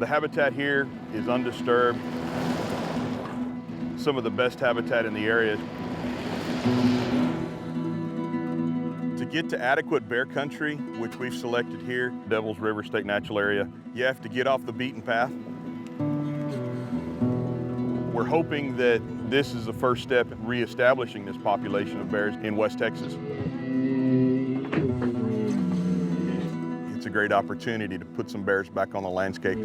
The habitat here is undisturbed. Some of the best habitat in the area. To get to adequate bear country, which we've selected here, Devil's River State Natural Area, you have to get off the beaten path. We're hoping that this is the first step in reestablishing this population of bears in West Texas. It's a great opportunity to put some bears back on the landscape.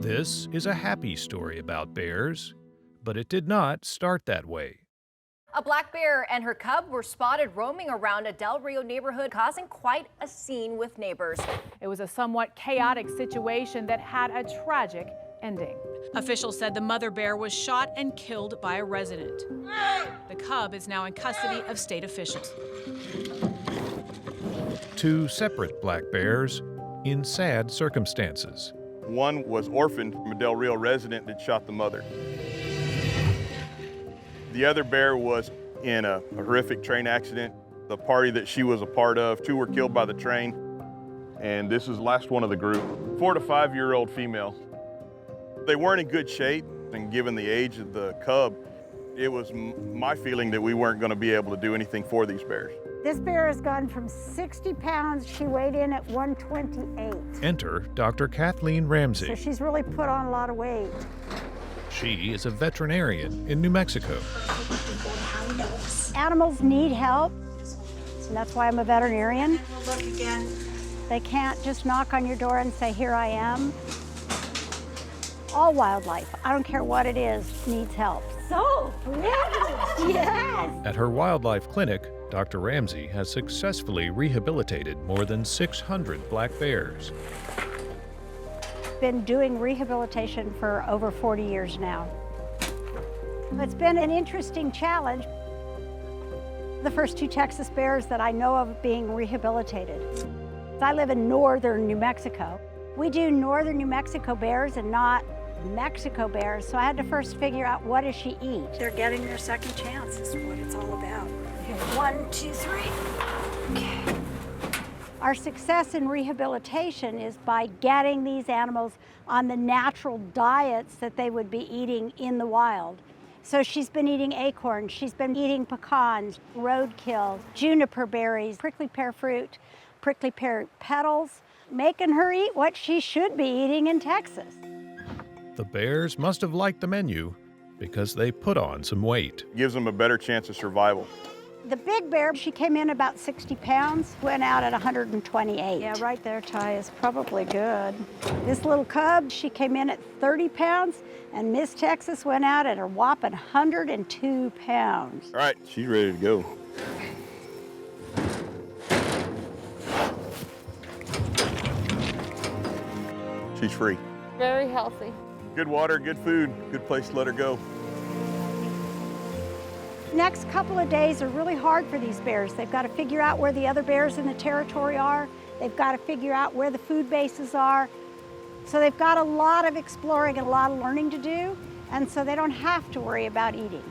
This is a happy story about bears, but it did not start that way. A black bear and her cub were spotted roaming around a Del Rio neighborhood, causing quite a scene with neighbors. It was a somewhat chaotic situation that had a tragic ending. Officials said the mother bear was shot and killed by a resident. The cub is now in custody of state officials. Two separate black bears in sad circumstances. One was orphaned from a Del Rio resident that shot the mother. The other bear was in a horrific train accident. The party that she was a part of, two were killed by the train, and this is the last one of the group. 4 to 5 year old female. They weren't in good shape, and given the age of the cub, it was my feeling that we weren't going to be able to do anything for these bears. This bear has gone from 60 pounds, she weighed in at 128. Enter Dr. Kathleen Ramsey. So she's really put on a lot of weight. She is a veterinarian in New Mexico. Animals need help, and that's why I'm a veterinarian. Look again. They can't just knock on your door and say, here I am. All wildlife, I don't care what it is, needs help. So, yes! At her wildlife clinic, Dr. Ramsey has successfully rehabilitated more than 600 black bears. Been doing rehabilitation for over 40 years now. It's been an interesting challenge. The first 2 Texas bears that I know of being rehabilitated. I live in northern New Mexico. We do northern New Mexico bears and not Mexico bears, so I had to first figure out what does she eat. They're getting their second chance is what it's all about. Okay, 1, 2, 3. Okay. Our success in rehabilitation is by getting these animals on the natural diets that they would be eating in the wild. So she's been eating acorns, she's been eating pecans, roadkill, juniper berries, prickly pear fruit, prickly pear petals, making her eat what she should be eating in Texas. The bears must have liked the menu because they put on some weight. Gives them a better chance of survival. The big bear, she came in about 60 pounds, went out at 128. Yeah, right there, Ty, is probably good. This little cub, she came in at 30 pounds, and Miss Texas went out at a whopping 102 pounds. All right, she's ready to go. She's free. Very healthy. Good water, good food, good place to let her go. Next couple of days are really hard for these bears. They've got to figure out where the other bears in the territory are. They've got to figure out where the food bases are. So they've got a lot of exploring and a lot of learning to do, and so they don't have to worry about eating.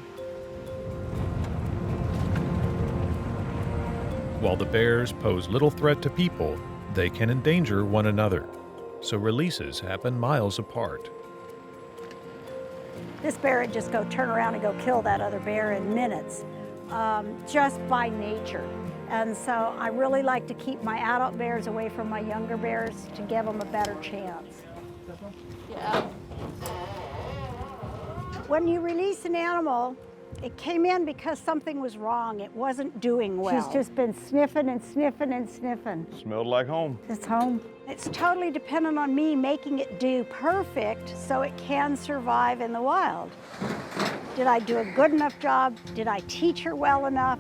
While the bears pose little threat to people, they can endanger one another. So releases happen miles apart. This bear would just go turn around and go kill that other bear in minutes, just by nature. And so I really like to keep my adult bears away from my younger bears to give them a better chance. Yeah. When you release an animal, it came in because something was wrong. It wasn't doing well. She's just been sniffing and sniffing and sniffing. Smelled like home. It's home. It's totally dependent on me making it do perfect so it can survive in the wild. Did I do a good enough job? Did I teach her well enough?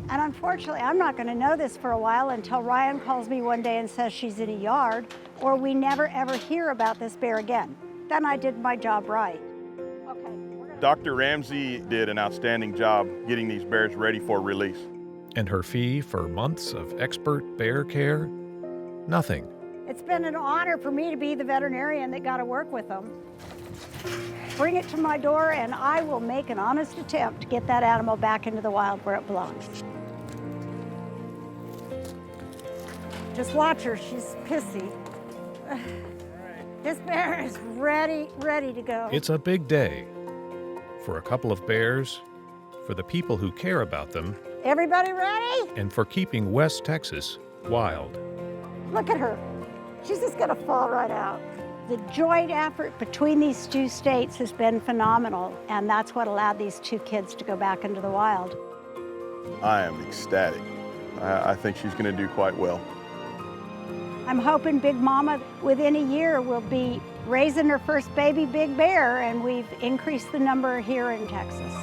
And unfortunately, I'm not going to know this for a while until Ryan calls me one day and says she's in a yard, or we never ever hear about this bear again. Then I did my job right. Dr. Ramsey did an outstanding job getting these bears ready for release. And her fee for months of expert bear care? Nothing. It's been an honor for me to be the veterinarian that got to work with them. Bring it to my door and I will make an honest attempt to get that animal back into the wild where it belongs. Just watch her, she's pissy. This bear is ready to go. It's a big day for a couple of bears, for the people who care about them, Everybody ready? and for keeping West Texas wild. Look at her. She's just gonna fall right out. The joint effort between these two states has been phenomenal, and that's what allowed these two kids to go back into the wild. I am ecstatic. I think she's going to do quite well. I'm hoping Big Mama, within a year, will be raising her first baby big bear, and we've increased the number here in Texas.